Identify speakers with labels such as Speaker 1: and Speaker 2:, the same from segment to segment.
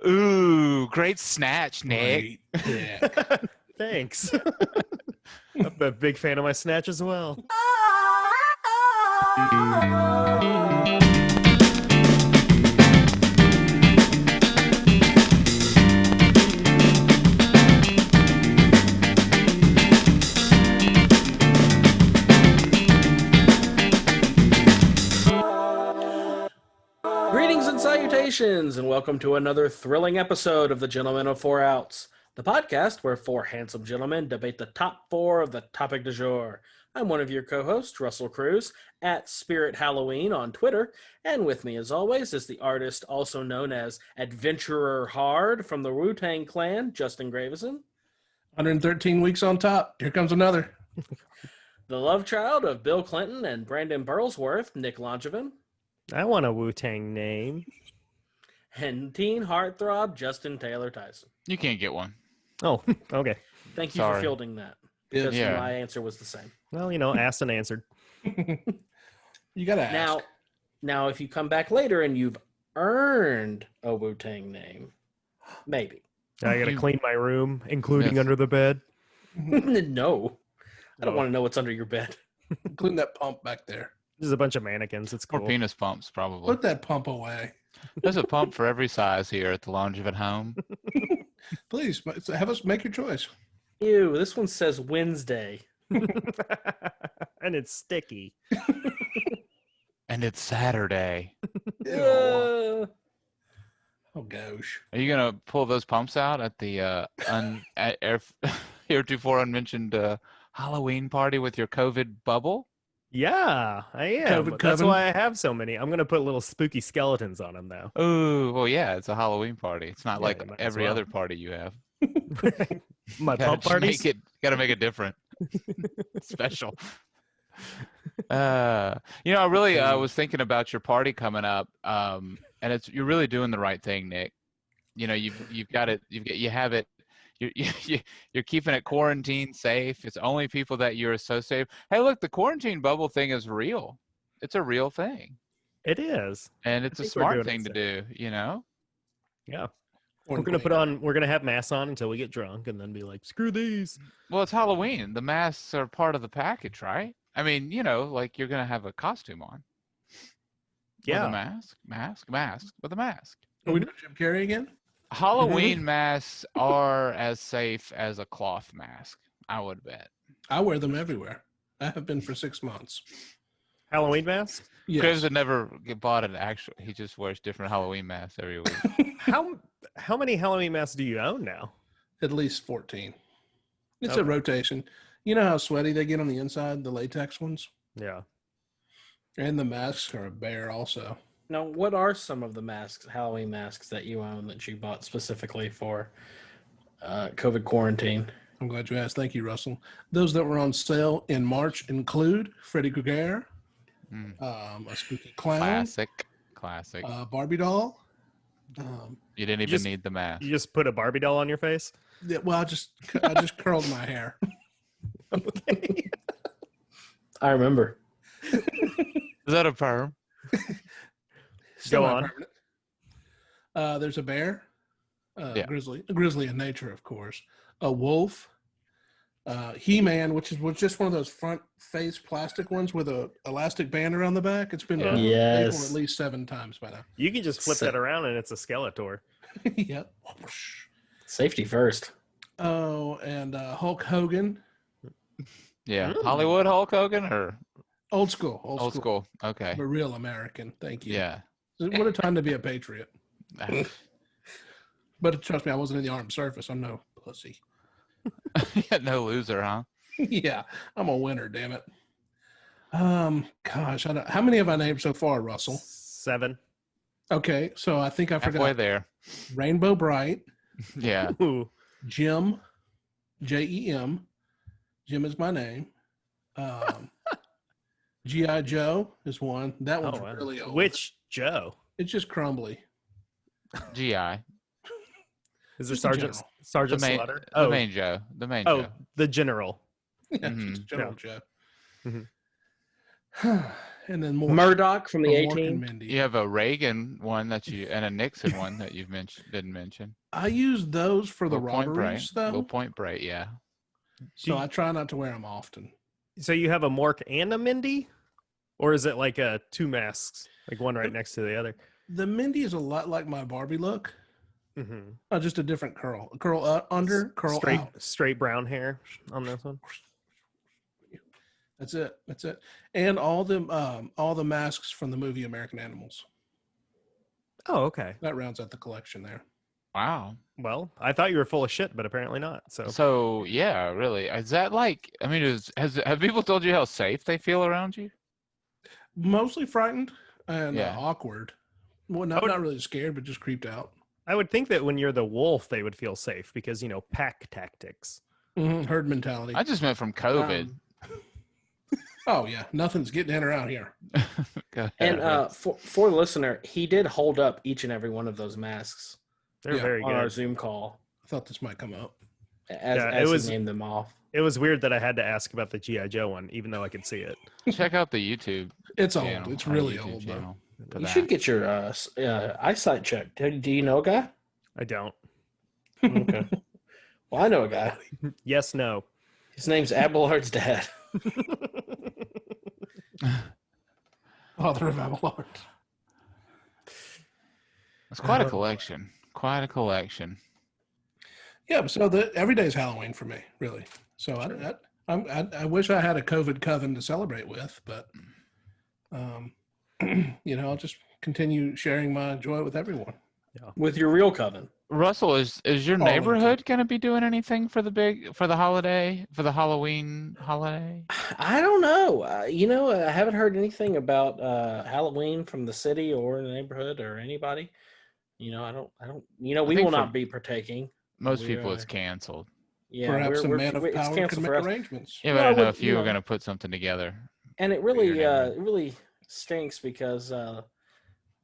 Speaker 1: Ooh, great snatch, Nick.
Speaker 2: Great pick.
Speaker 3: Thanks. I'm a big fan of my snatch as well.
Speaker 2: Greetings and salutations, and welcome to another thrilling episode of the Gentlemen of Four Outs, the podcast where four handsome gentlemen debate the top four of the topic du jour. I'm one of your co-hosts, Russell Cruz, at Spirit Halloween on Twitter, and with me, as always, is the artist also known as Adventurer Hard from the Wu-Tang Clan, Justin Gravesen.
Speaker 4: 113 weeks on top. Here comes another.
Speaker 2: The love child of Bill Clinton and Brandon Burlsworth, Nick Langevin.
Speaker 3: I want a Wu-Tang name.
Speaker 2: And teen heartthrob, Justin Taylor Tyson.
Speaker 1: You can't get one.
Speaker 3: Oh, okay.
Speaker 2: Thank you
Speaker 1: Sorry.
Speaker 2: for fielding that.
Speaker 4: Yeah.
Speaker 2: Because
Speaker 1: Yeah.
Speaker 2: my answer was the same.
Speaker 3: Well, asked and answered.
Speaker 4: You got to ask.
Speaker 2: Now, if you come back later and you've earned a Wu-Tang name, maybe.
Speaker 3: I gotta clean my room, including
Speaker 1: Yes.
Speaker 3: under the bed.
Speaker 2: No. I don't
Speaker 3: Oh.
Speaker 2: want to know what's under your bed.
Speaker 4: Clean that pump back there.
Speaker 3: There's a bunch of mannequins. It's
Speaker 1: Or
Speaker 3: cool.
Speaker 1: penis pumps, probably.
Speaker 4: Put that pump away.
Speaker 1: There's a pump for every size here at the Longevin home.
Speaker 4: Please, have us make your choice.
Speaker 2: Ew, this one says Wednesday.
Speaker 3: And it's sticky.
Speaker 1: And it's Saturday.
Speaker 4: Ew.
Speaker 2: Uh,
Speaker 4: Oh, gosh.
Speaker 1: Are you going to pull those pumps out at the heretofore unmentioned Halloween party with your COVID bubble?
Speaker 3: Yeah, I am.
Speaker 4: COVID
Speaker 3: That's
Speaker 4: Coven.
Speaker 3: why I have so many. I'm gonna put little spooky skeletons on them though.
Speaker 1: Oh, well, yeah, it's a Halloween party. It's not
Speaker 3: Yeah,
Speaker 1: like
Speaker 3: you might as
Speaker 1: every
Speaker 3: well.
Speaker 1: other party you have.
Speaker 3: My pump
Speaker 1: Gotta
Speaker 3: parties.
Speaker 1: Gotta make it different. Special. I really was thinking about your party coming up, and you're really doing the right thing, Nick. You've got it. You have it. You're keeping it quarantine safe. It's only people that you're associated. Hey, look, the quarantine bubble thing is real. It's a real thing,
Speaker 3: It is.
Speaker 1: and it's a
Speaker 3: think we're
Speaker 1: smart
Speaker 3: doing
Speaker 1: thing
Speaker 3: it
Speaker 1: to do.
Speaker 3: Yeah. We're gonna have masks on until we get drunk, and then be like, screw these.
Speaker 1: Well, it's Halloween. The masks are part of the package, right? I mean, like you're gonna have a costume on.
Speaker 3: Yeah.
Speaker 1: With a mask with a mask.
Speaker 4: Are we doing Jim Carrey again?
Speaker 1: Halloween masks are as safe as a cloth mask, I would bet.
Speaker 4: I wear them everywhere. I have been for 6 months.
Speaker 3: Halloween mask.
Speaker 4: Yes.
Speaker 1: Chris would never get bought an actual. He just wears different Halloween masks every week.
Speaker 3: How many Halloween masks do you own now?
Speaker 4: At least 14. It's
Speaker 3: Okay.
Speaker 4: a rotation. You know how sweaty they get on the inside, the latex ones?
Speaker 3: Yeah.
Speaker 4: And the masks are a bear also.
Speaker 2: now, what are some of the Halloween masks that you own that you bought specifically for COVID quarantine?
Speaker 4: I'm glad you asked. Thank you, Russell. Those that were on sale in March include Freddie Kruger,
Speaker 1: Mm.
Speaker 4: a spooky clown,
Speaker 1: Classic.
Speaker 4: Barbie doll.
Speaker 1: You didn't even
Speaker 3: just-
Speaker 1: need the mask.
Speaker 3: You just put a Barbie doll on your face.
Speaker 4: Yeah, well, I just curled my hair.
Speaker 3: Okay.
Speaker 2: I remember.
Speaker 1: Is that a perm?
Speaker 3: Go on.
Speaker 4: Semi-permanent. There's a bear,
Speaker 1: Yeah.
Speaker 4: a grizzly in nature, of course, a wolf, He-Man, which was just one of those front face plastic ones with a elastic band around the back. It's been
Speaker 3: Yeah.
Speaker 4: made
Speaker 2: Yes.
Speaker 4: at least 7 times by now.
Speaker 3: You can just flip that around, and it's a Skeletor.
Speaker 4: Yep.
Speaker 2: Safety first.
Speaker 4: Oh, and Hulk Hogan,
Speaker 1: Yeah.
Speaker 3: Mm.
Speaker 1: Hollywood Hulk Hogan or
Speaker 4: old school,
Speaker 1: old school? Okay.
Speaker 4: but real American. Thank you.
Speaker 1: Yeah.
Speaker 4: What a time to be a patriot. But trust me, I wasn't in the armed service. I'm no pussy.
Speaker 1: No loser, huh?
Speaker 4: Yeah, I'm a winner, damn it. Gosh, how many have I named so far, Russell?
Speaker 3: 7.
Speaker 4: Okay, so I think I
Speaker 1: Halfway
Speaker 4: forgot
Speaker 1: there.
Speaker 4: Rainbow Bright,
Speaker 1: Yeah.
Speaker 3: Ooh.
Speaker 4: Jim, Jem. Jim is my name. G.I. Joe is one. That one's
Speaker 3: wow.
Speaker 4: really old.
Speaker 3: Which Joe?
Speaker 4: It's just crumbly.
Speaker 1: GI.
Speaker 3: Is it
Speaker 4: Just a
Speaker 3: Sergeant
Speaker 4: general.
Speaker 3: Sergeant
Speaker 1: The main,
Speaker 3: Slaughter?
Speaker 1: the main Joe. The main
Speaker 3: Oh,
Speaker 1: Joe.
Speaker 3: the general.
Speaker 4: Yeah,
Speaker 1: Mhm.
Speaker 4: just General
Speaker 3: Yeah.
Speaker 4: Joe.
Speaker 3: Mhm.
Speaker 4: and then more.
Speaker 2: Murdoch from the
Speaker 4: Mork and
Speaker 2: A-Team.
Speaker 4: Mindy.
Speaker 1: You have a Reagan one and a Nixon one that didn't mention.
Speaker 4: I use those for the
Speaker 1: Little Point Break.
Speaker 4: robberies, though.
Speaker 1: Little Point Break, yeah.
Speaker 4: So I try not to wear them often.
Speaker 3: So you have a Mork and a Mindy? Or is it like two masks, like one right next to the other?
Speaker 4: The Mindy is a lot like my Barbie look.
Speaker 3: Mm-hmm.
Speaker 4: Just a different curl. A curl under, curl out.
Speaker 3: Straight brown hair on this one.
Speaker 4: That's it. And all the masks from the movie American Animals.
Speaker 3: Oh, okay.
Speaker 4: That rounds out the collection there.
Speaker 1: Wow.
Speaker 3: Well, I thought you were full of shit, but apparently not.
Speaker 1: So yeah, really. Is that like? I mean, have people told you how safe they feel around you?
Speaker 4: Mostly frightened and awkward. Well, not really scared, but just creeped out.
Speaker 3: I would think that when you're the wolf, they would feel safe because, pack tactics.
Speaker 4: Mm-hmm. Herd mentality.
Speaker 1: I just meant from COVID.
Speaker 4: Oh, yeah. Nothing's getting in or out here.
Speaker 2: And for the listener, he did hold up each and every one of those masks.
Speaker 3: They're very good.
Speaker 2: On our Zoom call.
Speaker 4: I thought this might come up.
Speaker 2: As he named them off.
Speaker 3: It was weird that I had to ask about the G.I. Joe one, even though I could see it.
Speaker 1: Check out the YouTube.
Speaker 4: It's
Speaker 1: channel,
Speaker 4: old. It's really old, though.
Speaker 2: You should get your eyesight checked. Do you know a guy?
Speaker 3: I don't.
Speaker 2: Okay. Well, I know a guy.
Speaker 3: Yes, no.
Speaker 2: His name's Abelard's dad.
Speaker 4: Father of Abelard.
Speaker 1: It's quite a collection. Quite a collection.
Speaker 4: Yeah, so every day is Halloween for me, really. So I wish I had a COVID Coven to celebrate with, but I'll just continue sharing my joy with everyone.
Speaker 2: Yeah. With your real coven.
Speaker 1: Russell, is your neighborhood going to be doing anything for the Halloween holiday?
Speaker 2: I don't know. I haven't heard anything about Halloween from the city or the neighborhood or anybody. We will not be partaking.
Speaker 1: Most people, it's canceled.
Speaker 4: Yeah, perhaps a man of power can make arrangements.
Speaker 1: Yeah, but I don't know if you were going to put something together.
Speaker 2: And it really stinks because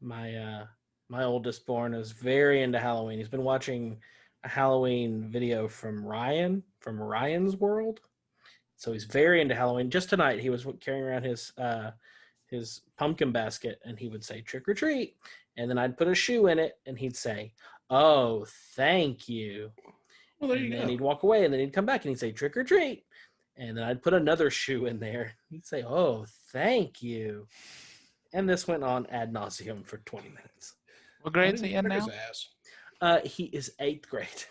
Speaker 2: my oldest born is very into Halloween. He's been watching a Halloween video from Ryan's World. So he's very into Halloween. Just tonight, he was carrying around his pumpkin basket, and he would say, "Trick or treat." And then I'd put a shoe in it, and he'd say, "Oh, thank you."
Speaker 4: Well, there you
Speaker 2: go.
Speaker 4: go.
Speaker 2: And he'd walk away, and then he'd come back, and he'd say, "Trick or treat." And then I'd put another shoe in there. He'd say, "Oh, thank you." And this went on ad nauseum for 20 minutes.
Speaker 1: What grade is he in now?
Speaker 2: He is 8th grade.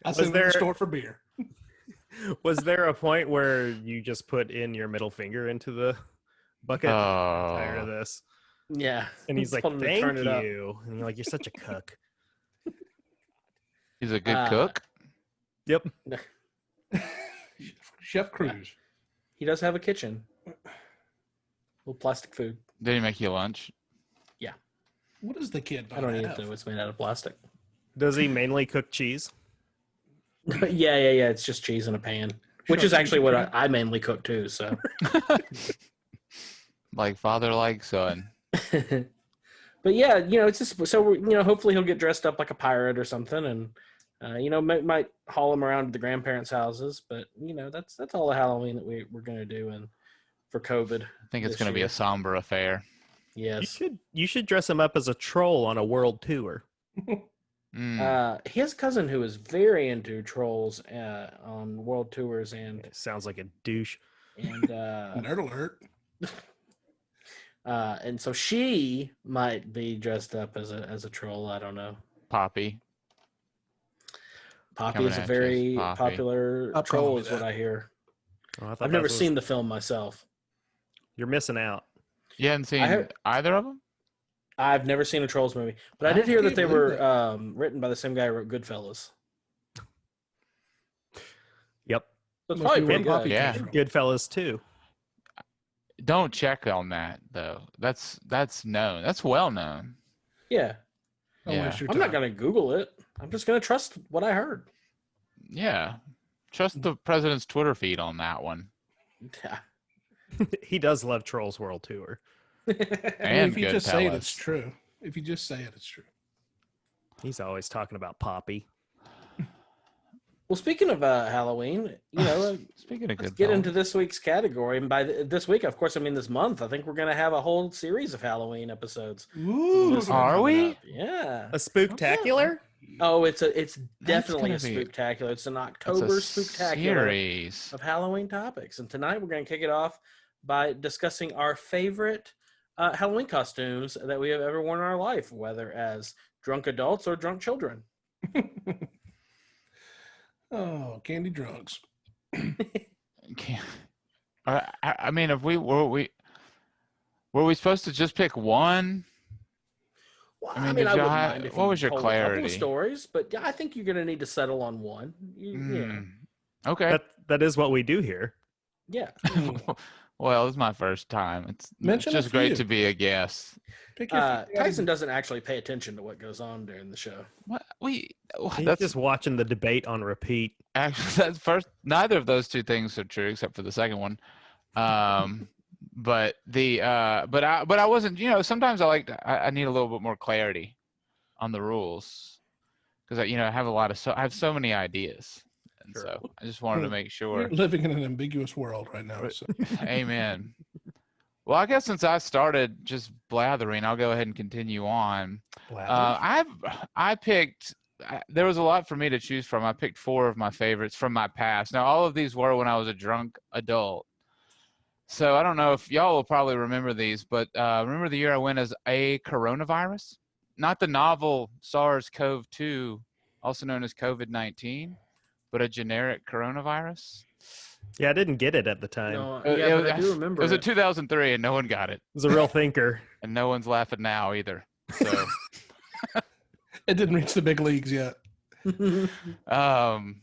Speaker 4: I sent him to the store for beer.
Speaker 3: Was there a point where you just put in your middle finger into the bucket? I'm tired of this.
Speaker 2: Yeah.
Speaker 3: And he's like, "Thank you." And you're like, "You're such a cook."
Speaker 1: He's a good cook?
Speaker 3: Yep.
Speaker 4: Chef Cruz.
Speaker 2: He does have a kitchen. Little plastic food.
Speaker 1: Did he make you lunch?
Speaker 2: Yeah.
Speaker 4: What is the kid?
Speaker 2: I don't even know it's made out of plastic.
Speaker 3: Does he mainly cook cheese?
Speaker 2: Yeah. It's just cheese in a pan, which is actually what I mainly cook too. So,
Speaker 1: like father, like son.
Speaker 2: But yeah, it's just so hopefully he'll get dressed up like a pirate or something, and might haul him around to the grandparents' houses. But that's all the Halloween that we're gonna do, and for COVID,
Speaker 1: I think it's gonna be a somber affair.
Speaker 2: Yes,
Speaker 3: you should dress him up as a troll on a world tour.
Speaker 2: He has a cousin who is very into trolls on world tours, and
Speaker 3: it sounds like a douche.
Speaker 2: And
Speaker 4: nerd alert.
Speaker 2: And so she might be dressed up as a troll. I don't know.
Speaker 1: Poppy
Speaker 2: is a very popular troll, is what I hear.
Speaker 3: Oh,
Speaker 2: I've never seen the film myself.
Speaker 3: You're missing out.
Speaker 1: You hadn't seen either of them?
Speaker 2: I've never seen a Trolls movie, but I did hear that they were written by the same guy who wrote Goodfellas.
Speaker 3: Yep.
Speaker 2: So it's probably pretty good.
Speaker 1: Yeah.
Speaker 3: Goodfellas too.
Speaker 1: Don't check on that though. That's known. That's well known.
Speaker 2: Yeah.
Speaker 1: Yeah.
Speaker 2: I'm not gonna Google it. I'm just gonna trust what I heard.
Speaker 1: Yeah. Trust the president's Twitter feed on that one.
Speaker 2: Yeah.
Speaker 3: He does love Trolls World Tour.
Speaker 1: And
Speaker 4: if you just say it, it's true. If you just say it, it's true.
Speaker 3: He's always talking about Poppy.
Speaker 2: Well, speaking of Halloween,
Speaker 1: Speaking of
Speaker 2: let's
Speaker 1: good
Speaker 2: get
Speaker 1: films.
Speaker 2: into this week's category. And by this week, of course, I mean this month. I think we're going to have a whole series of Halloween episodes.
Speaker 4: Ooh,
Speaker 2: Listener
Speaker 1: Are
Speaker 2: coming
Speaker 1: we?
Speaker 2: up. Yeah.
Speaker 3: A spooktacular?
Speaker 2: Oh, it's definitely
Speaker 1: gonna
Speaker 2: a
Speaker 1: be-
Speaker 2: spooktacular. It's an
Speaker 1: That's
Speaker 2: October
Speaker 1: a
Speaker 2: spooktacular
Speaker 1: series.
Speaker 2: of Halloween topics. And tonight we're going to kick it off by discussing our favorite Halloween costumes that we have ever worn in our life, whether as drunk adults or drunk children.
Speaker 4: Oh, candy drunks.
Speaker 1: Can't- I mean, if were we supposed to just pick one?
Speaker 2: Well,
Speaker 1: I mean,
Speaker 2: I
Speaker 1: did y'all
Speaker 2: wouldn't
Speaker 1: have-
Speaker 2: mind if
Speaker 1: what
Speaker 2: you
Speaker 1: was your
Speaker 2: told a couple
Speaker 1: clarity?
Speaker 2: of stories, but yeah, I think you're going to need to settle on one.
Speaker 1: Okay.
Speaker 3: That is what we do here.
Speaker 2: Yeah.
Speaker 1: Well, it's my first time. It's
Speaker 4: Mention a
Speaker 1: just great
Speaker 4: few.
Speaker 1: to be a guest.
Speaker 4: Pick your favorite.
Speaker 2: Tyson doesn't actually pay attention to what goes on during the show.
Speaker 1: What
Speaker 3: He's
Speaker 1: that's
Speaker 3: just watching the debate on repeat.
Speaker 1: actually that's first. Neither of those two things are true, except for the second one. But I wasn't. Sometimes I need a little bit more clarity on the rules because I have I have so many ideas, and
Speaker 3: Sure.
Speaker 1: so I just wanted to make sure.
Speaker 4: We're living in an ambiguous world right now. So.
Speaker 1: Amen. Well, I guess since I started just blathering, I'll go ahead and continue on. I picked. There was a lot for me to choose from. I picked 4 of my favorites from my past. Now, all of these were when I was a drunk adult. So I don't know if y'all will probably remember these, but remember the year I went as a coronavirus? Not the novel SARS-CoV-2, also known as COVID-19, but a generic coronavirus.
Speaker 3: Yeah, I didn't get it at the time.
Speaker 2: No,
Speaker 1: It
Speaker 2: yeah,
Speaker 1: was-
Speaker 2: but I do remember
Speaker 1: It was in
Speaker 2: it.
Speaker 1: 2003, and no one got it,
Speaker 3: It was a real thinker.
Speaker 1: and no one's laughing now either. So,
Speaker 4: It didn't reach the big leagues yet.
Speaker 1: that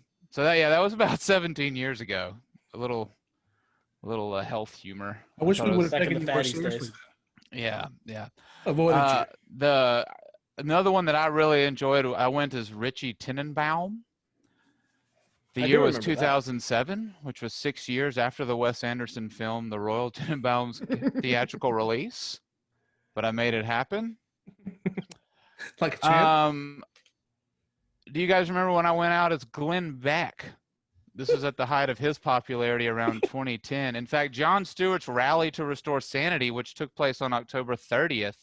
Speaker 1: was about 17 years ago. A little health humor.
Speaker 4: I wish
Speaker 1: thought
Speaker 4: we
Speaker 1: it
Speaker 4: would
Speaker 1: was-
Speaker 4: have
Speaker 2: Back in
Speaker 4: taken
Speaker 2: the
Speaker 4: you more
Speaker 2: fatties
Speaker 4: seriously.
Speaker 2: days.
Speaker 1: Yeah.
Speaker 4: Avoided you.
Speaker 1: Another one that I really enjoyed, I went as Richie Tenenbaum. The
Speaker 2: I do
Speaker 1: year was
Speaker 2: remember that.
Speaker 1: 2007, which was 6 years after the Wes Anderson film, The Royal Tenenbaum's theatrical release. But I made it happen.
Speaker 4: Like a champ.
Speaker 1: Do you guys remember when I went out as Glenn Beck? This was at the height of his popularity around 2010. In fact, Jon Stewart's rally to restore sanity, which took place on October 30th,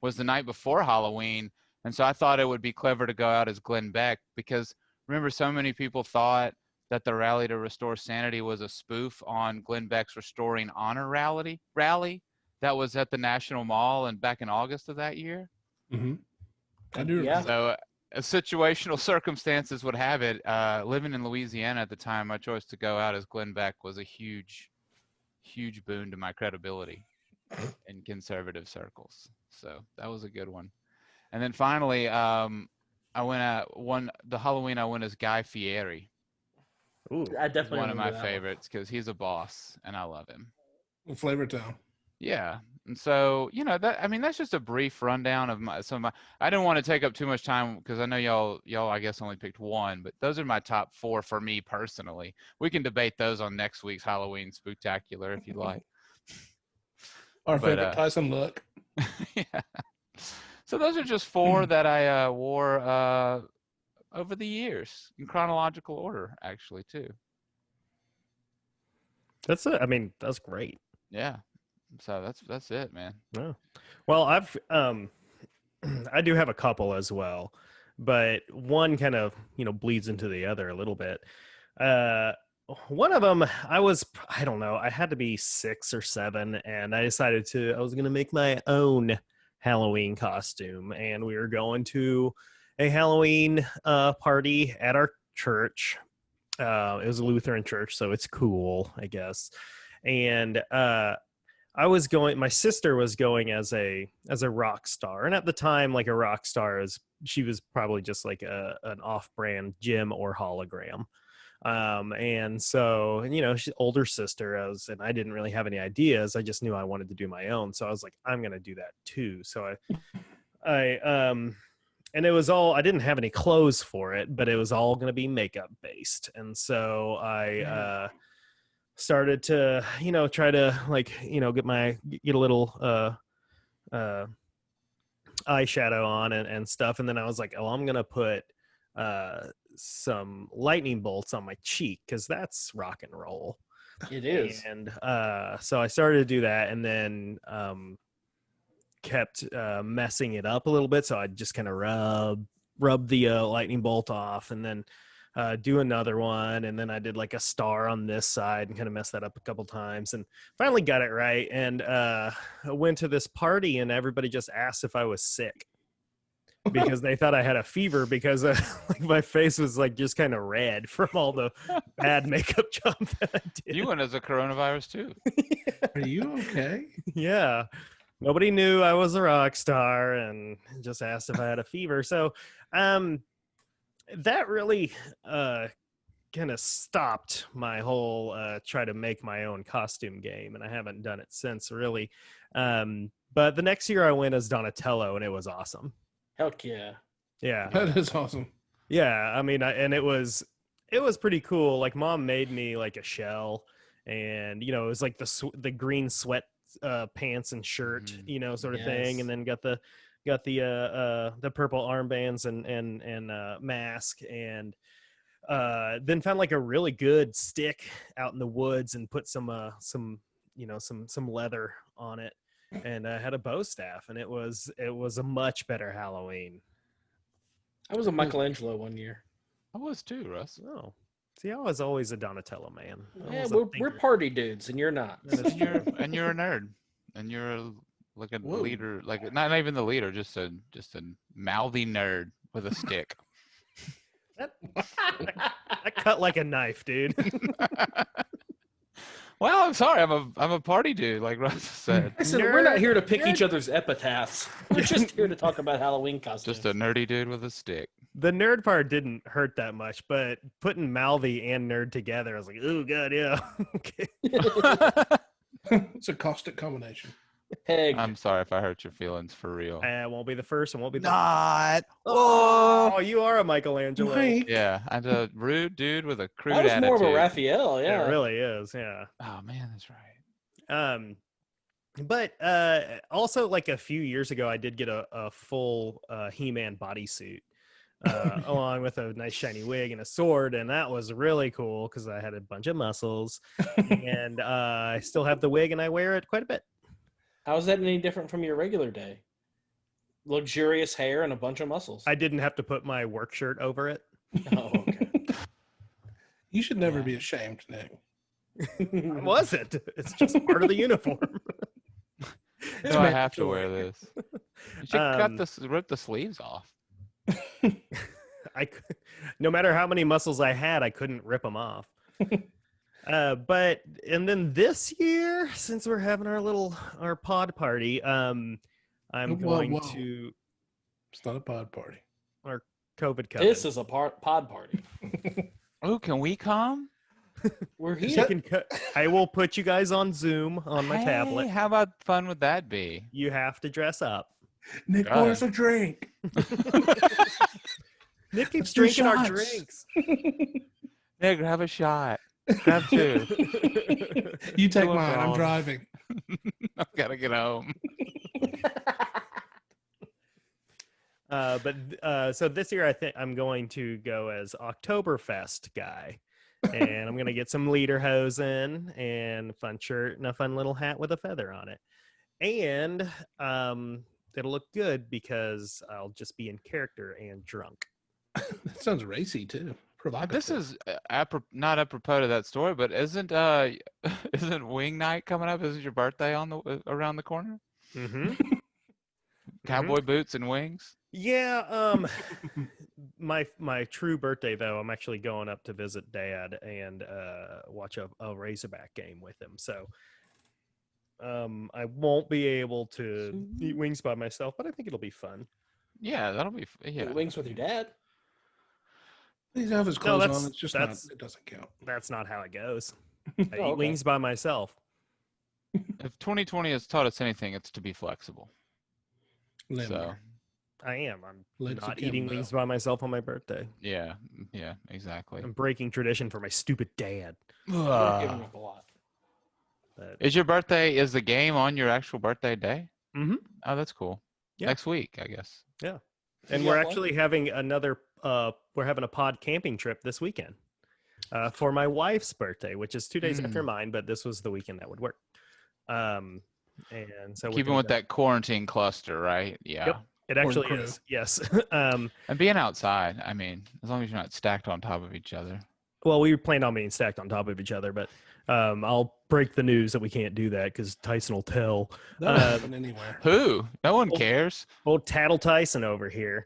Speaker 1: was the night before Halloween. And so I thought it would be clever to go out as Glenn Beck because remember, so many people thought that the rally to restore sanity was a spoof on Glenn Beck's Restoring Honor rally that was at the National Mall and back in August of that year.
Speaker 4: Mm-hmm. I do.
Speaker 2: Yeah.
Speaker 1: So situational circumstances would have it. Living in Louisiana at the time, my choice to go out as Glenn Beck was a huge boon to my credibility in conservative circles. So that was a good one. And then finally, I went the Halloween I went as Guy Fieri.
Speaker 3: Ooh.
Speaker 2: I
Speaker 1: He's
Speaker 2: definitely
Speaker 1: one of my
Speaker 2: remember that one.
Speaker 1: favorites because he's a boss and I love him.
Speaker 4: Flavor Town.
Speaker 1: Yeah. And so, that's just a brief rundown of I didn't want to take up too much time because I know y'all I guess only picked one, but those are my top 4 for me personally. We can debate those on next week's Halloween Spooktacular if you'd like.
Speaker 4: Our
Speaker 1: But,
Speaker 4: favorite Tyson look.
Speaker 1: Yeah. So those are just 4 that I wore over the years in chronological order, actually, too.
Speaker 3: That's great.
Speaker 1: Yeah. So that's it, man.
Speaker 3: Yeah. Well, I do have a couple as well, but one kind of, bleeds into the other a little bit. One of them, I don't know, I had to be 6 or 7, and I decided I was going to make my own Halloween costume, and we were going to a Halloween party at our church. It was a Lutheran church, so it's cool, I guess. And my sister was going as a rock star, and at the time, like a rock star she was probably just like an off-brand gym or hologram. And so, she's older sister, and I didn't really have any ideas. I just knew I wanted to do my own. So I was like, I'm going to do that too. So and it was all, I didn't have any clothes for it, but it was all going to be makeup based. And so I, started to, try to get a little, eyeshadow on and stuff. And then I was like, oh, I'm going to put, some lightning bolts on my cheek because that's rock and roll.
Speaker 2: It is.
Speaker 3: And so I started to do that, and then kept messing it up a little bit. So I'd just kind of rub the lightning bolt off, and then do another one, and then I did like a star on this side and kind of messed that up a couple times, and finally got it right. And I went to this party, and everybody just asked if I was sick because they thought I had a fever because like my face was like just kind of red from all the bad makeup job that I did.
Speaker 1: You went as a coronavirus too.
Speaker 4: Are you okay?
Speaker 3: Yeah. Nobody knew I was a rock star and just asked if I had a fever. So that really kind of stopped my whole try to make my own costume game, and I haven't done it since, really. But the next year I went as Donatello, and it was awesome.
Speaker 2: Heck yeah.
Speaker 3: Yeah.
Speaker 4: That is awesome.
Speaker 3: Yeah, I mean, and it was pretty cool. Like, Mom made me like a shell, and it was like the green sweat pants and shirt, sort of thing, and then got the purple armbands and mask, and then found like a really good stick out in the woods and put some leather on it, and I had a bow staff, and it was a much better Halloween.
Speaker 2: I was a Michelangelo one year.
Speaker 1: I was too, Russ.
Speaker 3: Oh, see, I was always a Donatello man.
Speaker 2: Yeah, we're party dudes, and you're not.
Speaker 1: And you're a nerd, and you're like a leader, like not even the leader, just a mouthy nerd with a stick.
Speaker 3: That cut like a knife, dude.
Speaker 1: Well, I'm sorry, I'm a party dude, like Russ said.
Speaker 2: Listen, we're not here to pick each other's epitaphs. We're just here to talk about Halloween costumes.
Speaker 1: Just a nerdy dude with a stick.
Speaker 3: The nerd part didn't hurt that much, but putting mouthy and nerd together, I was like, oh god, yeah. Okay.
Speaker 4: It's a caustic combination.
Speaker 2: Peg.
Speaker 1: I'm sorry if I hurt your feelings, for real.
Speaker 3: Won't be the first and won't be the
Speaker 1: Not.
Speaker 3: Oh, you are a Michelangelo.
Speaker 4: Mike.
Speaker 1: Yeah, I'm a rude dude with a crude
Speaker 2: That was
Speaker 1: attitude.
Speaker 2: more of a Raphael, yeah.
Speaker 3: It really is, yeah.
Speaker 1: Oh man, that's right.
Speaker 3: But also, like, a few years ago, I did get a full He-Man bodysuit, along with a nice shiny wig and a sword, and that was really cool because I had a bunch of muscles, and I still have the wig, and I wear it quite a bit.
Speaker 2: How is that any different from your regular day? Luxurious hair and a bunch of muscles.
Speaker 3: I didn't have to put my work shirt over it.
Speaker 2: Oh, okay.
Speaker 4: You should never be ashamed, Nick.
Speaker 3: I wasn't. It's just part of the uniform.
Speaker 1: So I have to wear this. You should rip the sleeves off.
Speaker 3: No matter how many muscles I had, I couldn't rip them off. And then this year, since we're having our pod party, I'm going to.
Speaker 4: It's not a pod party.
Speaker 3: Our COVID Coven.
Speaker 2: This is a pod party.
Speaker 1: Oh, can we come?
Speaker 2: We're here.
Speaker 3: I will put you guys on Zoom on my tablet.
Speaker 1: How about fun would that be?
Speaker 3: You have to dress up.
Speaker 4: Nick pours a drink.
Speaker 3: Nick keeps drinking our drinks.
Speaker 1: Nick, grab a shot. Grab two.
Speaker 4: You take mine. I'm driving.
Speaker 1: I've got to get home.
Speaker 3: So this year I think I'm going to go as Oktoberfest guy, and I'm going to get some lederhosen and a fun shirt and a fun little hat with a feather on it, and it'll look good because I'll just be in character and drunk.
Speaker 4: That sounds racy too.
Speaker 1: This is not apropos to that story, but isn't Wing Night coming up? Isn't your birthday around the corner?
Speaker 3: Mm-hmm.
Speaker 1: Cowboy boots and wings.
Speaker 3: Yeah. My true birthday though, I'm actually going up to visit Dad and watch a Razorback game with him. So I won't be able to eat wings by myself, but I think it'll be fun.
Speaker 1: Yeah, that'll be. Yeah,
Speaker 2: wings with your dad.
Speaker 4: He's have his clothes on. It's just not. It doesn't count.
Speaker 3: That's not how it goes. I eat wings by myself.
Speaker 1: If 2020 has taught us anything, it's to be flexible. So
Speaker 3: I am. I'm not eating wings by myself on my birthday.
Speaker 1: Yeah, exactly.
Speaker 3: I'm breaking tradition for my stupid dad.
Speaker 2: Giving up a lot.
Speaker 1: Is the game on your actual birthday day?
Speaker 3: Mm-hmm.
Speaker 1: Oh, that's cool. Yeah. Next week, I guess.
Speaker 3: Yeah. And we're actually having we're having a pod camping trip this weekend for my wife's birthday, which is 2 days after mine, but this was the weekend that would work. And so
Speaker 1: keeping with that quarantine cluster, right? Yeah.
Speaker 3: Yep, it actually is. Yes.
Speaker 1: And being outside, I mean, as long as you're not stacked on top of each other.
Speaker 3: Well, we planned on being stacked on top of each other, but I'll break the news that we can't do that because Tyson will tell.
Speaker 4: That'll happen anywhere.
Speaker 1: Who? No one cares.
Speaker 3: Old Tattle Tyson over here.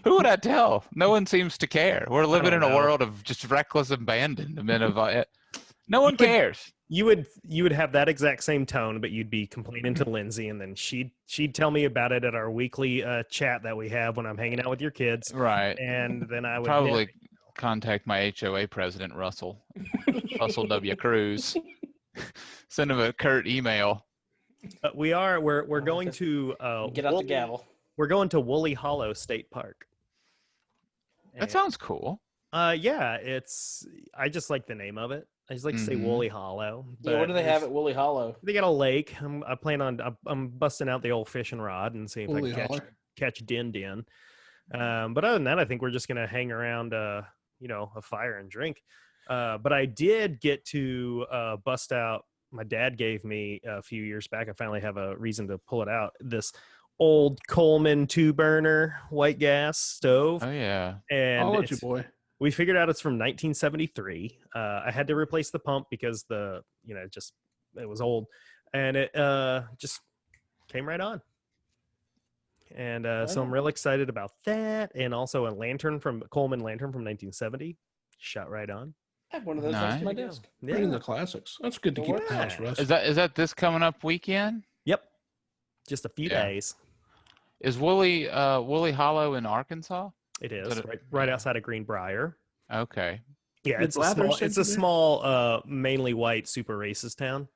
Speaker 1: Who would I tell? No one seems to care. We're living in a world of just reckless abandonment of no one cares.
Speaker 3: You would have that exact same tone, but you'd be complaining to Lindsay, and then she'd tell me about it at our weekly chat that we have when I'm hanging out with your kids.
Speaker 1: Right.
Speaker 3: And then I would
Speaker 1: probably contact my HOA president, Russell W. Cruz. Send him a curt email.
Speaker 3: We're going to
Speaker 2: get out the gavel.
Speaker 3: We're going to Woolly Hollow State Park.
Speaker 1: That sounds cool.
Speaker 3: Yeah, I just like the name of it. I just like to say Woolly Hollow.
Speaker 2: Yeah, what do they have at Woolly Hollow?
Speaker 3: They got a lake. I'm busting out the old fishing rod and see if I can catch din. But other than that, I think we're just gonna hang around, a fire and drink. But I did get to bust out. My dad gave me a few years back. I finally have a reason to pull it out. This old Coleman 2-burner white gas stove.
Speaker 1: Oh yeah,
Speaker 3: and
Speaker 4: I'll let you, boy.
Speaker 3: We figured out it's from 1973. I had to replace the pump because it was old, and it just came right on. And so I'm real excited about that. And also a Coleman lantern from 1970, shot right on.
Speaker 2: I have one of those next to my desk.
Speaker 3: Yeah.
Speaker 4: Bring the classics. That's good to keep the house, Russ.
Speaker 1: Is that this coming up weekend?
Speaker 3: Yep, just a few days.
Speaker 1: Is Woolly Hollow in Arkansas?
Speaker 3: It is right outside of Greenbrier.
Speaker 1: Okay.
Speaker 3: Yeah, it's a small, mainly white, super racist town.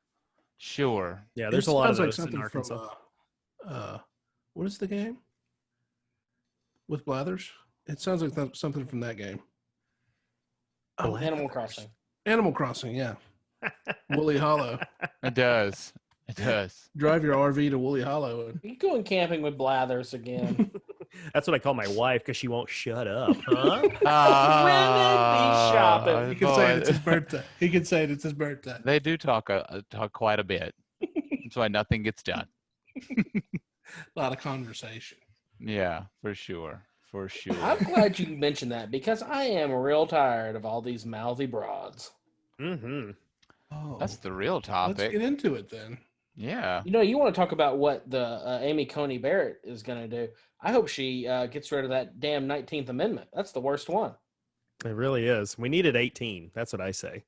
Speaker 1: Sure.
Speaker 3: Yeah, there's a lot of those in Arkansas.
Speaker 4: What is the game with Blathers? It sounds like something from that game.
Speaker 2: Oh, Animal Crossing.
Speaker 4: Animal Crossing, yeah. Woolly Hollow.
Speaker 1: It does. It does.
Speaker 4: Drive your RV to Woolly Hollow.
Speaker 2: You going camping with Blathers again?
Speaker 3: That's what I call my wife because she won't shut up. Huh?
Speaker 2: Women be shopping.
Speaker 4: He can say it's his birthday. He can say it's his birthday.
Speaker 1: They do talk quite a bit. That's why nothing gets done.
Speaker 4: A lot of conversation.
Speaker 1: Yeah, for sure. For sure.
Speaker 2: I'm glad you mentioned that because I am real tired of all these mouthy broads.
Speaker 3: Mm-hmm.
Speaker 4: Oh,
Speaker 1: that's the real topic.
Speaker 4: Let's get into it then.
Speaker 1: Yeah.
Speaker 2: You want to talk about what the Amy Coney Barrett is going to do. I hope she gets rid of that damn 19th Amendment. That's the worst one.
Speaker 3: It really is. We needed 18. That's what I say.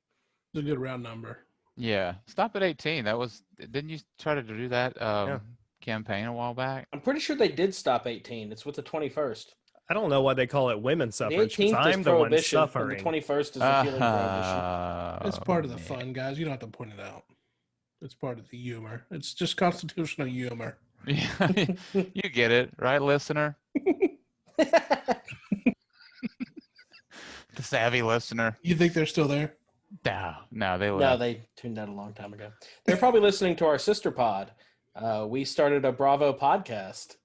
Speaker 4: It's a good round number.
Speaker 1: Yeah. Stop at 18. Didn't you try to do that campaign a while back?
Speaker 2: I'm pretty sure they did stop 18. It's with the 21st.
Speaker 3: I don't know why they call it women's suffrage.
Speaker 2: The 18th
Speaker 3: I'm
Speaker 2: is
Speaker 3: the one
Speaker 2: prohibition,
Speaker 3: suffering.
Speaker 2: and the 21st is repealing prohibition.
Speaker 4: It's part of the fun, guys. You don't have to point it out. It's part of the humor. It's just constitutional humor.
Speaker 1: Yeah, you get it, right, listener? The savvy listener.
Speaker 4: You think they're still there?
Speaker 1: No, they left.
Speaker 2: No, they tuned out a long time ago. They're probably listening to our sister pod. We started a Bravo podcast.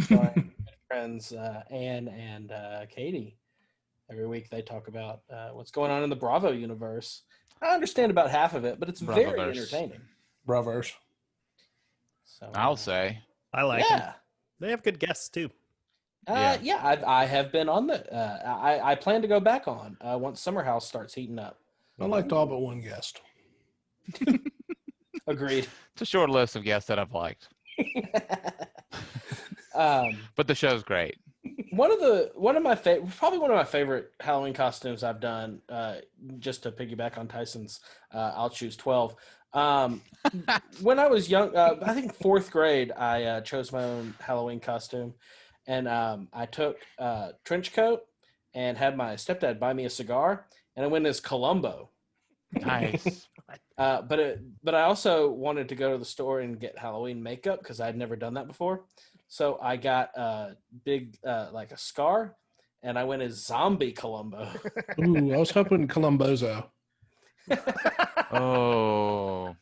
Speaker 2: So our friends Ann and Katie. Every week they talk about what's going on in the Bravo universe. I understand about half of it, but it's very entertaining.
Speaker 4: Bravers.
Speaker 2: So
Speaker 1: I'll say.
Speaker 3: I like them. They have good guests too.
Speaker 2: I have been on the. I plan to go back on once Summer House starts heating up.
Speaker 4: I liked all but one guest.
Speaker 2: Agreed.
Speaker 1: It's a short list of guests that I've liked. But the show's great.
Speaker 2: One of my favorite Halloween costumes I've done, just to piggyback on Tyson's, I'll choose 12. When I was young, I think 4th grade, I chose my own Halloween costume, and I took a trench coat and had my stepdad buy me a cigar, and I went as Columbo.
Speaker 1: Nice.
Speaker 2: But I also wanted to go to the store and get Halloween makeup because I'd never done that before. So I got a big, like a scar, and I went as Zombie Columbo.
Speaker 4: Ooh, I was hoping Columbozo.
Speaker 1: Oh.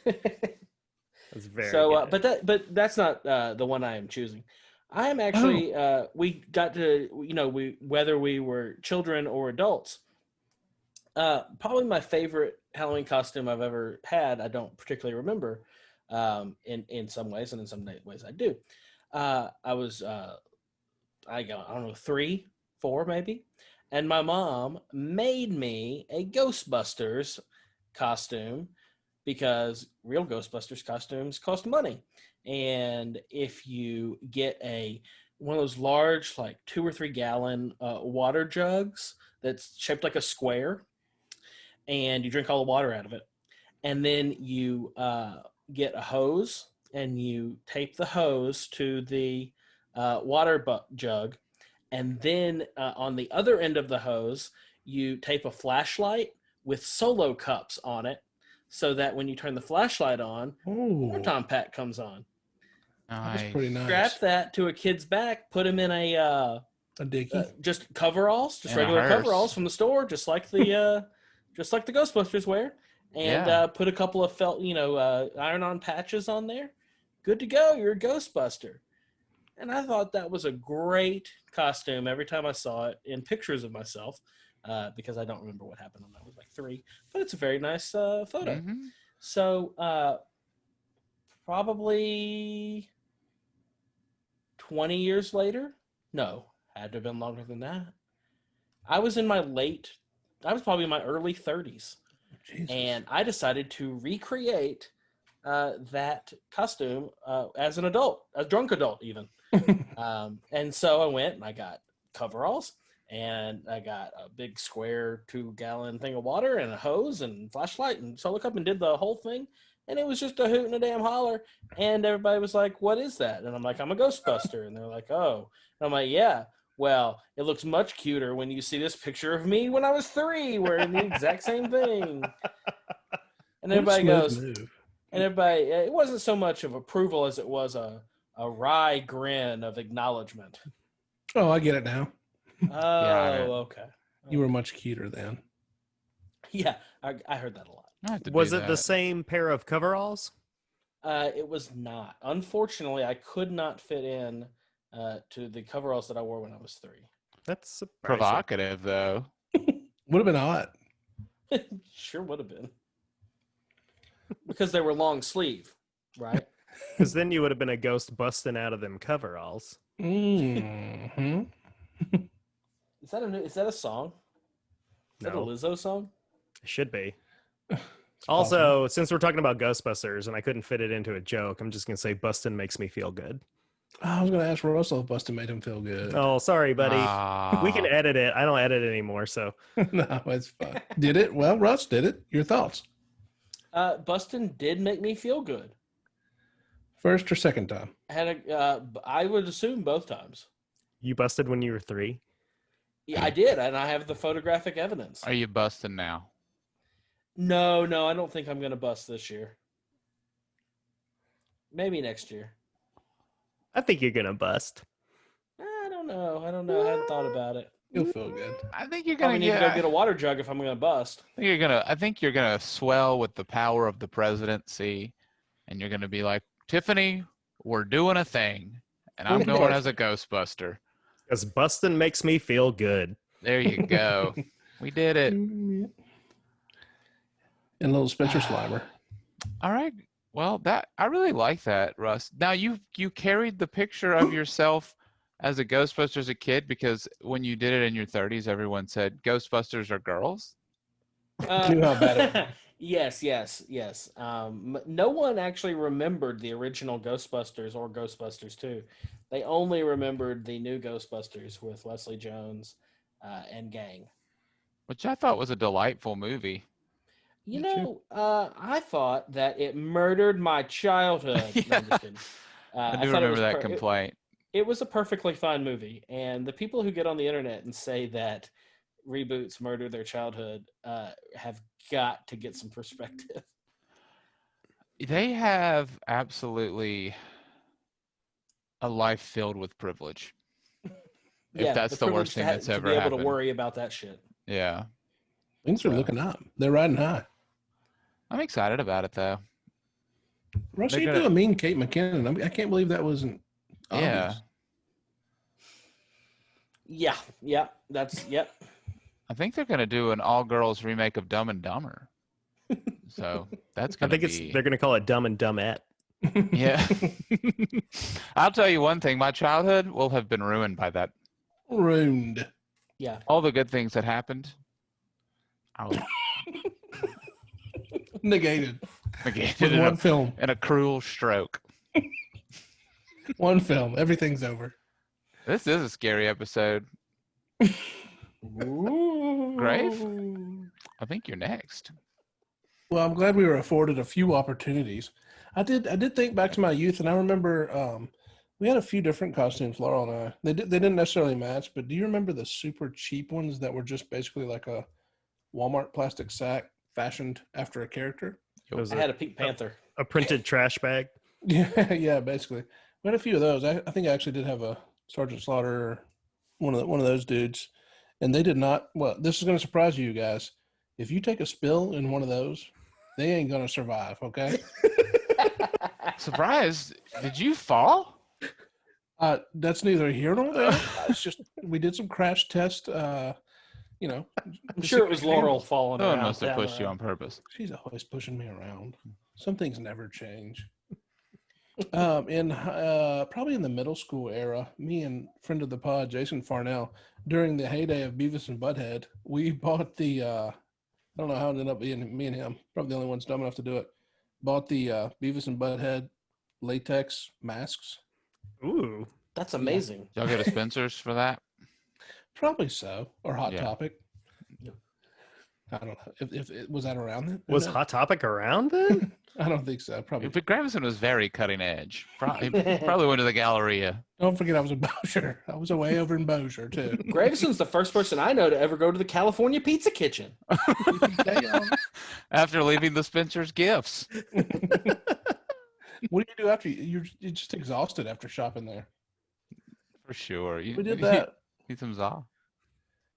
Speaker 3: That's very
Speaker 2: so.
Speaker 3: good.
Speaker 2: But that's not the one I am choosing. I am actually. We got to, whether we were children or adults. Probably my favorite Halloween costume I've ever had. I don't particularly remember, in some ways, and in some ways I do. I was, I don't know, 3, 4 maybe, and my mom made me a Ghostbusters costume because real Ghostbusters costumes cost money, and if you get one of those large, like 2 or 3 gallon water jugs that's shaped like a square, and you drink all the water out of it. And then you get a hose and you tape the hose to the water jug. And then on the other end of the hose, you tape a flashlight with solo cups on it so that when you turn the flashlight on, proton pack comes on.
Speaker 4: That's pretty nice.
Speaker 2: Strap that to a kid's back, put him in a
Speaker 4: dicky.
Speaker 2: Just coveralls, just regular coveralls from the store, just like the Ghostbusters wear, and put a couple of felt, iron-on patches on there. Good to go. You're a Ghostbuster. And I thought that was a great costume every time I saw it in pictures of myself, because I don't remember what happened when I was like 3, but it's a very nice photo.
Speaker 1: Mm-hmm.
Speaker 2: So probably 20 years later, no, had to have been longer than that. I was probably in my early 30s. Jesus. And I decided to recreate that costume as an adult, a drunk adult even. And so I went and I got coveralls, and I got a big square 2-gallon thing of water and a hose and flashlight, and so I looked up and did the whole thing, and it was just a hoot and a damn holler, and everybody was like, "What is that?" And I'm like, "I'm a Ghostbuster," and they're like, "Oh," and I'm like, "Yeah. Well, it looks much cuter when you see this picture of me when I was 3 wearing the exact same thing." And everybody goes, it wasn't so much of approval as it was a wry grin of acknowledgement.
Speaker 4: Oh, I get it now.
Speaker 2: Oh, okay.
Speaker 4: You were much cuter then.
Speaker 2: Yeah, I heard that a lot.
Speaker 3: Was it the same pair of coveralls?
Speaker 2: It was not. Unfortunately, I could not fit in to the coveralls that I wore when I was 3.
Speaker 3: That's surprising.
Speaker 1: Provocative, though.
Speaker 4: Would have been hot.
Speaker 2: Sure would have been. Because they were long sleeve, right?
Speaker 3: Because then you would have been a ghost busting out of them coveralls.
Speaker 4: Mm-hmm.
Speaker 2: Is that a song? Is that a Lizzo song?
Speaker 3: It should be. Also, since we're talking about Ghostbusters and I couldn't fit it into a joke, I'm just going to say Bustin' makes me feel good.
Speaker 4: I was going to ask Russell if Bustin' made him feel good.
Speaker 3: Oh, sorry, buddy. We can edit it. I don't edit it anymore, so.
Speaker 4: No, it's fine. Did it? Well, Russ did it. Your thoughts?
Speaker 2: Bustin' did make me feel good.
Speaker 4: First or second time?
Speaker 2: I would assume both times.
Speaker 3: You busted when you were 3?
Speaker 2: Yeah, I did, and I have the photographic evidence.
Speaker 1: Are you busting now?
Speaker 2: No, I don't think I'm going to bust this year. Maybe next year.
Speaker 3: I think you're going to bust.
Speaker 2: I don't know. I hadn't thought about it.
Speaker 4: You'll feel good.
Speaker 1: I think you're gonna
Speaker 2: need to go get a water jug if I'm gonna bust.
Speaker 1: I think you're gonna swell with the power of the presidency, and you're gonna be like, Tiffany, we're doing a thing, and I'm going as a Ghostbuster.
Speaker 3: Because busting makes me feel good.
Speaker 1: There you go. We did it.
Speaker 4: And a little Spencer Slimer.
Speaker 1: All right. Well, I really like that, Russ. Now you carried the picture of yourself as a Ghostbuster as a kid, because when you did it in your 30s, everyone said Ghostbusters are girls.
Speaker 2: Yes. No one actually remembered the original Ghostbusters or Ghostbusters 2. They only remembered the new Ghostbusters with Leslie Jones and gang.
Speaker 1: Which I thought was a delightful movie.
Speaker 2: I thought that it murdered my childhood.
Speaker 1: Yeah.
Speaker 2: No, I'm just kidding.
Speaker 1: I do remember that complaint.
Speaker 2: It was a perfectly fine movie, and the people who get on the internet and say that reboots murder their childhood have got to get some perspective.
Speaker 1: They have absolutely a life filled with privilege. If that's the worst thing that's ever happened.
Speaker 2: To be able to worry about that shit.
Speaker 1: Yeah.
Speaker 4: Things are looking up. They're riding high.
Speaker 1: I'm excited about it, though.
Speaker 4: Russ, you do a mean Kate McKinnon. I can't believe that wasn't obvious.
Speaker 2: Yeah. That's yep.
Speaker 1: I think they're going to do an all-girls remake of Dumb and Dumber. So that's
Speaker 3: I
Speaker 1: going to
Speaker 3: think
Speaker 1: be...
Speaker 3: they're going to call it Dumb and Dumbette.
Speaker 1: Yeah. I'll tell you one thing. My childhood will have been ruined by that.
Speaker 4: Ruined.
Speaker 2: Yeah.
Speaker 1: All the good things that happened, I was
Speaker 4: Negated.
Speaker 1: negated
Speaker 4: With one film.
Speaker 1: in a cruel stroke.
Speaker 4: One film. Everything's over.
Speaker 1: This is a scary episode. Grave? I think you're next.
Speaker 4: Well, I'm glad we were afforded a few opportunities. I did think back to my youth, and I remember we had a few different costumes, Laurel and I. They didn't necessarily match, but do you remember the super cheap ones that were just basically like a Walmart plastic sack fashioned after a character?
Speaker 2: I had a Pink Panther.
Speaker 3: A printed trash bag.
Speaker 4: Yeah, basically. We had a few of those. I think I actually did have a Sergeant Slaughter, or one of those dudes, and they did not. Well, this is going to surprise you guys. If you take a spill in one of those, they ain't going to survive. Okay.
Speaker 1: Surprised? Did you fall?
Speaker 4: That's neither here nor there. It's just we did some crash test. I'm
Speaker 2: sure it was Laurel falling
Speaker 1: No one
Speaker 2: around.
Speaker 1: must have
Speaker 2: down
Speaker 1: pushed you
Speaker 2: around.
Speaker 1: on purpose.
Speaker 4: She's always pushing me around. Some things never change. Probably in the middle school era, me and friend of the pod, Jason Farnell, during the heyday of Beavis and Butthead, we bought the I don't know how it ended up being me and him, probably the only ones dumb enough to do it. Bought the Beavis and Butthead latex masks.
Speaker 3: Ooh.
Speaker 2: That's amazing.
Speaker 1: Y'all go to Spencer's for that?
Speaker 4: Probably so, or Hot
Speaker 1: Yeah.
Speaker 4: Topic. I don't know if it was that around then.
Speaker 3: Was Hot Topic around then?
Speaker 4: I don't think so. Probably.
Speaker 1: But Gravesen was very cutting edge. He probably went to the Galleria.
Speaker 4: Don't forget, I was in Bossier. I was away over in Bossier too.
Speaker 2: Gravesen's the first person I know to ever go to the California Pizza Kitchen.
Speaker 1: After leaving the Spencer's gifts.
Speaker 4: What do you do after you're just exhausted after shopping there?
Speaker 1: For sure.
Speaker 4: We did that.
Speaker 1: Need some za.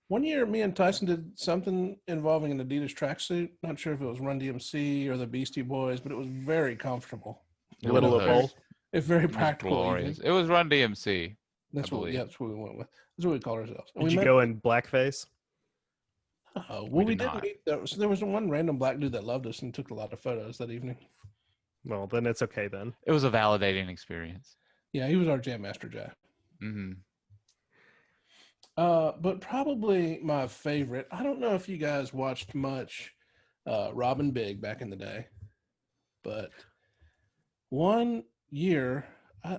Speaker 4: One year, me and Tyson did something involving an Adidas tracksuit. Not sure if it was Run DMC or the Beastie Boys, but it was very comfortable.
Speaker 3: A little of both.
Speaker 4: It's very
Speaker 1: It was
Speaker 4: practical.
Speaker 1: glorious. It was Run DMC.
Speaker 4: That's what we went with. That's what we call ourselves. And
Speaker 3: Did
Speaker 4: we
Speaker 3: you
Speaker 4: met-
Speaker 3: go in blackface?
Speaker 4: Well,
Speaker 1: We
Speaker 4: we
Speaker 1: did
Speaker 4: didn't
Speaker 1: not.
Speaker 4: meet. There was one random black dude that loved us and took a lot of photos that evening.
Speaker 3: Well, then it's okay then.
Speaker 1: It was a validating experience.
Speaker 4: Yeah, he was our Jam Master Jack.
Speaker 1: Mm-hmm.
Speaker 4: But probably my favorite. I don't know if you guys watched much Robin Big back in the day, but one year, I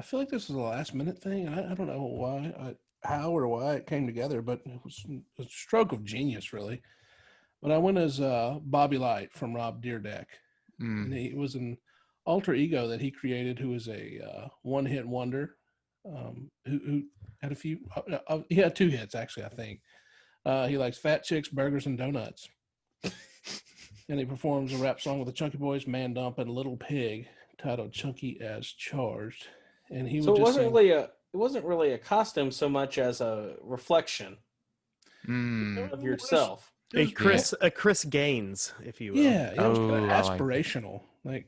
Speaker 4: feel like this was a last minute thing. I don't know how or why it came together, but it was a stroke of genius, really. But I went as Bobby Light from Rob Dyrdek. And he was an alter ego that he created, who was a one-hit wonder, who had a few. He had 2 hits actually, I think. He likes fat chicks, burgers, and donuts. And he performs a rap song with the Chunky Boys, Man Dump, and Little Pig, titled "Chunky as Charged." And he
Speaker 2: So
Speaker 4: would
Speaker 2: it
Speaker 4: just
Speaker 2: wasn't really a costume so much as a reflection of yourself.
Speaker 3: A Chris Gaines, if you will.
Speaker 4: Yeah, it was kind of
Speaker 1: Oh, I like
Speaker 4: aspirational. Like,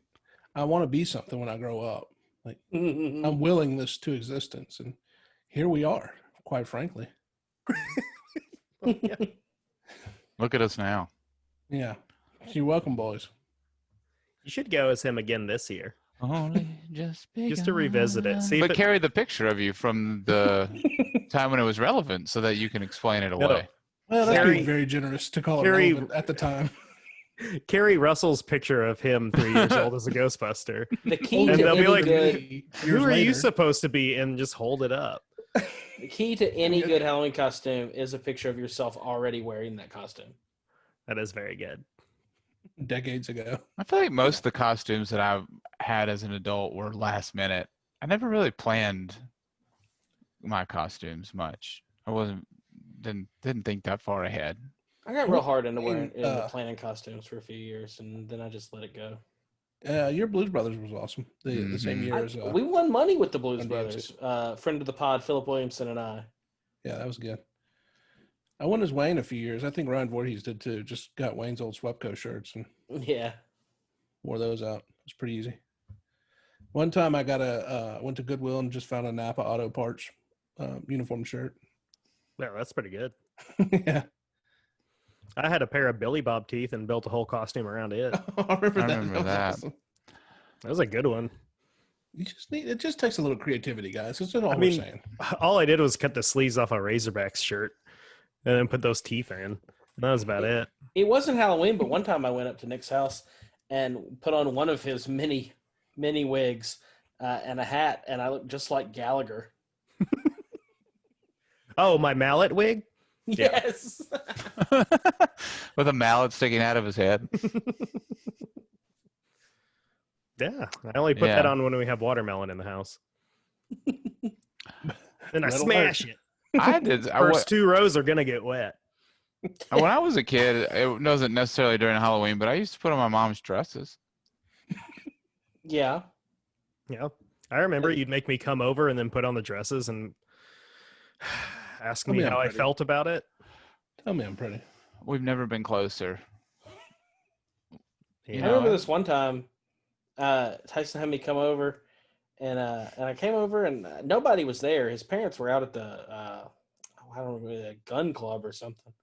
Speaker 4: I want to be something when I grow up. Like, I'm willing this to existence, and here we are. Quite frankly,
Speaker 1: Look at us now.
Speaker 4: yeah. You're welcome, boys.
Speaker 3: You should go as him again this year,
Speaker 1: Only just
Speaker 3: just to revisit it. See if
Speaker 1: But
Speaker 3: it,
Speaker 1: carry the picture of you from the time when it was relevant so that you can explain it away.
Speaker 4: Well, that's
Speaker 3: Harry-
Speaker 4: being very generous to call it
Speaker 3: Harry-
Speaker 4: relevant at the time.
Speaker 3: Carrie Russell's picture of him 3 years old as a Ghostbuster.
Speaker 2: The key
Speaker 3: And
Speaker 2: to
Speaker 3: they'll be
Speaker 2: any
Speaker 3: like,
Speaker 2: good,
Speaker 3: Who are you supposed to be? And just hold it up.
Speaker 2: the key to any good Halloween costume is a picture of yourself already wearing that costume.
Speaker 3: That is very good.
Speaker 4: Decades ago.
Speaker 1: I feel like most of the costumes that I've had as an adult were last minute. I never really planned my costumes much. Didn't think that far ahead.
Speaker 2: I got real hard into wearing
Speaker 4: mean,
Speaker 2: planning costumes for a few years, and then I just let it go.
Speaker 4: Your Blues Brothers was awesome. The same year as
Speaker 2: We won money with the Blues
Speaker 4: Run
Speaker 2: Brothers. Friend of the pod, Philip Williamson, and I.
Speaker 4: yeah, that was good. I went as Wayne a few years. I think Ryan Voorhees did too. Just got Wayne's old Swepco shirts and
Speaker 2: Yeah.
Speaker 4: wore those out. It was pretty easy. One time I got went to Goodwill and just found a Napa Auto Parts uniform shirt.
Speaker 3: Yeah, that's pretty good.
Speaker 4: Yeah.
Speaker 3: I had a pair of Billy Bob teeth and built a whole costume around it.
Speaker 4: I remember
Speaker 1: I
Speaker 4: that.
Speaker 1: remember
Speaker 4: was
Speaker 1: that.
Speaker 4: awesome.
Speaker 3: That was a good one.
Speaker 4: It just takes a little creativity, guys. That's all
Speaker 3: I
Speaker 4: we're
Speaker 3: mean,
Speaker 4: saying.
Speaker 3: all I did was cut the sleeves off a Razorbacks shirt and then put those teeth in. And that was about it.
Speaker 2: It wasn't Halloween, but one time I went up to Nick's house and put on one of his mini wigs and a hat, and I looked just like Gallagher.
Speaker 3: Oh, my mallet wig? Yeah.
Speaker 2: Yes.
Speaker 1: With a mallet sticking out of his head.
Speaker 3: Yeah. I only put that on when we have watermelon in the house. Then I
Speaker 4: That'll
Speaker 3: smash
Speaker 4: work.
Speaker 3: it.
Speaker 1: I did.
Speaker 3: First 2 rows are going to get wet.
Speaker 1: When I was a kid, it wasn't necessarily during Halloween, but I used to put on my mom's dresses.
Speaker 2: Yeah.
Speaker 3: Yeah. I remember you'd make me come over and then put on the dresses and ask me
Speaker 4: Tell me
Speaker 3: how
Speaker 4: I'm
Speaker 3: I
Speaker 4: pretty.
Speaker 3: felt about it.
Speaker 4: Tell me I'm pretty.
Speaker 1: We've never been closer.
Speaker 3: You
Speaker 2: I
Speaker 3: know,
Speaker 2: remember this one time, Tyson had me come over, and I came over and nobody was there. His parents were out at the I don't know, a gun club or something.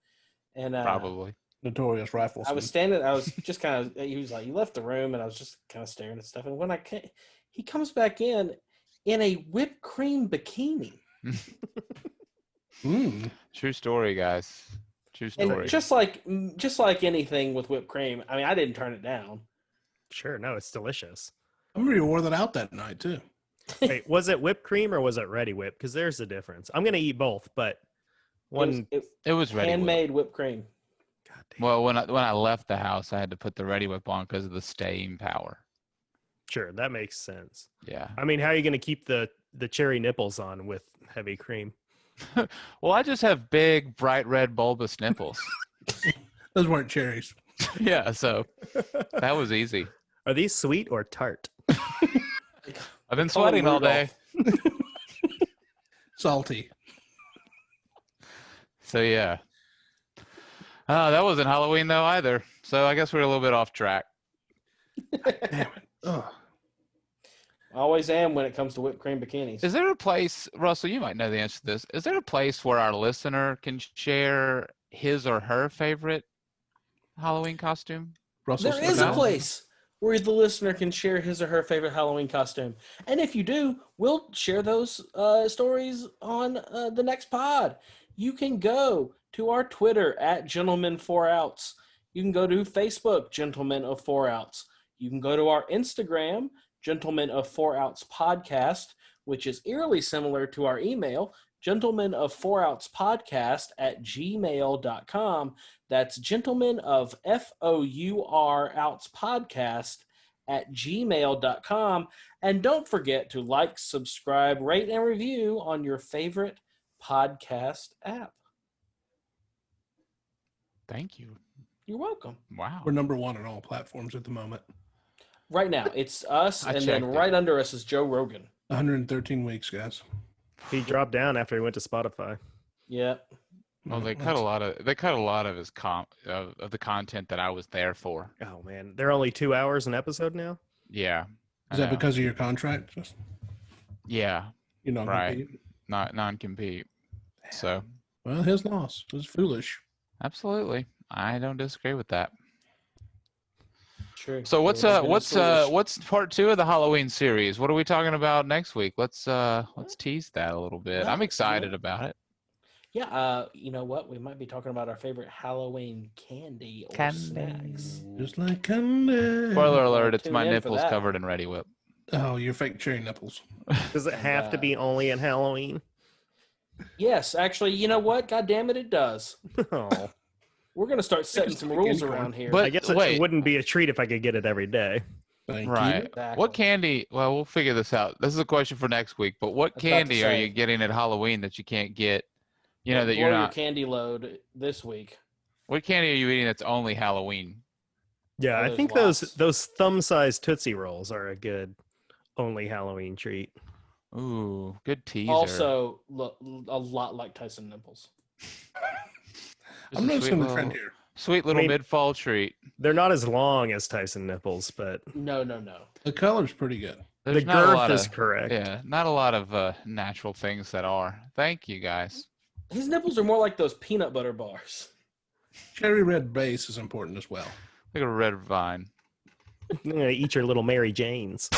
Speaker 2: And
Speaker 1: Probably.
Speaker 4: Notorious rifle.
Speaker 2: I was standing. I was just kind of. He was like, "You left the room," and I was just kind of staring at stuff. And when I came, he comes back in a whipped cream bikini,
Speaker 1: True story, guys. True
Speaker 2: and
Speaker 1: story.
Speaker 2: just like anything with whipped cream. I mean, I didn't turn it down.
Speaker 3: sure, no, it's delicious.
Speaker 4: I remember you wore that out that night too.
Speaker 3: Wait, was it whipped cream or was it Ready Whip? Because there's a difference. I'm going to eat both, but one.
Speaker 1: It was Ready Whip.
Speaker 2: handmade whipped cream.
Speaker 3: God damn.
Speaker 1: Well, when I left the house, I had to put the Ready Whip on because of the staying power.
Speaker 3: Sure, that makes sense.
Speaker 1: Yeah.
Speaker 3: I mean, how are you going to keep the cherry nipples on with heavy cream?
Speaker 1: Well, I just have big, bright red, bulbous nipples.
Speaker 4: Those weren't cherries.
Speaker 1: Yeah, so that was easy.
Speaker 3: Are these sweet or tart?
Speaker 1: I've been
Speaker 2: Call him
Speaker 1: sweating all day.
Speaker 2: Rudolph.
Speaker 4: Salty.
Speaker 1: So yeah. That wasn't Halloween though either. So I guess we're a little bit off track.
Speaker 4: Damn it. Oh.
Speaker 2: I always am when it comes to whipped cream bikinis.
Speaker 1: Is there a place, Russell, you might know the answer to this. Is there a place where our listener can share his or her favorite Halloween costume?
Speaker 4: Russell
Speaker 2: There is a
Speaker 4: Smith.
Speaker 2: place where the listener can share his or her favorite Halloween costume. And if you do, we'll share those stories on the next pod. You can go to our Twitter at Gentlemen4Outs. You can go to Facebook, Gentlemen of 4 Outs. You can go to our Instagram, Gentlemen of 4 Outs Podcast, which is eerily similar to our email, Gentlemen of 4 Outs Podcast at gmail.com. That's Gentlemen of FOUR Outs Podcast at gmail.com. And don't forget to like, subscribe, rate, and review on your favorite podcast app.
Speaker 1: Thank you.
Speaker 2: You're welcome.
Speaker 1: Wow.
Speaker 4: We're number 1 on all platforms at the moment.
Speaker 2: Right now, it's us,
Speaker 1: I
Speaker 2: and then
Speaker 1: checked it.
Speaker 2: right under us is Joe Rogan.
Speaker 4: 113 weeks, guys.
Speaker 3: He dropped down after he went to Spotify.
Speaker 2: Yeah.
Speaker 1: Well, they cut a lot of his of the content that I was there for.
Speaker 3: Oh man, they're only 2 hours an episode now.
Speaker 1: Yeah.
Speaker 4: Is that because of your contract? Just
Speaker 1: Yeah.
Speaker 4: you know,
Speaker 1: Right. Not non-compete. So
Speaker 4: Well, his loss. It was foolish.
Speaker 1: absolutely, I don't disagree with that.
Speaker 2: True.
Speaker 1: So what's
Speaker 2: It was foolish.
Speaker 1: what's part 2 of the Halloween series? What are we talking about next week? Let's tease that a little bit. I'm excited about it.
Speaker 2: Yeah, you know what? We might be talking about our favorite Halloween candy or snacks.
Speaker 4: Just like candy.
Speaker 1: Spoiler alert, it's
Speaker 2: Tune
Speaker 1: my
Speaker 2: in for
Speaker 1: nipples
Speaker 2: that.
Speaker 1: covered in Ready Whip.
Speaker 4: Oh, your fake cherry nipples.
Speaker 3: Does it have to be only in Halloween?
Speaker 2: Yes, actually, you know what? God damn it, it does.
Speaker 3: Oh,
Speaker 2: We're gonna start setting some rules around here.
Speaker 1: But
Speaker 3: I guess
Speaker 1: wait.
Speaker 3: it wouldn't be a treat if I could get it every day.
Speaker 4: Thank
Speaker 1: Right.
Speaker 4: you.
Speaker 2: Exactly.
Speaker 1: What candy? Well, we'll figure this out. This is a question for next week. But what
Speaker 2: I was about to
Speaker 1: candy are
Speaker 2: say.
Speaker 1: you getting at Halloween that you can't get? You know
Speaker 2: Blow
Speaker 1: that you're
Speaker 2: your
Speaker 1: not.
Speaker 2: candy load this week.
Speaker 1: What candy are you eating that's only Halloween?
Speaker 3: Yeah,
Speaker 2: Oh,
Speaker 3: I
Speaker 2: there's
Speaker 3: think
Speaker 2: lots.
Speaker 3: those thumb-sized Tootsie Rolls are a good only Halloween treat.
Speaker 1: Ooh, good teaser.
Speaker 2: Also, look a lot like Tyson nipples.
Speaker 1: Just
Speaker 4: I'm
Speaker 1: a
Speaker 4: noticing the trend here.
Speaker 1: Sweet little
Speaker 3: I mean-
Speaker 1: mid-fall treat.
Speaker 3: They're not as long as Tyson nipples, but
Speaker 2: No.
Speaker 4: The color's pretty good.
Speaker 1: There's
Speaker 3: the
Speaker 1: not a
Speaker 3: girth
Speaker 1: lot
Speaker 3: is
Speaker 1: of,
Speaker 3: correct.
Speaker 1: Yeah, not a lot of natural things that are. Thank you guys.
Speaker 2: His nipples are more like those peanut butter bars.
Speaker 4: Cherry red base is important as well.
Speaker 1: Like a red vine.
Speaker 3: I'm gonna eat your little Mary Janes.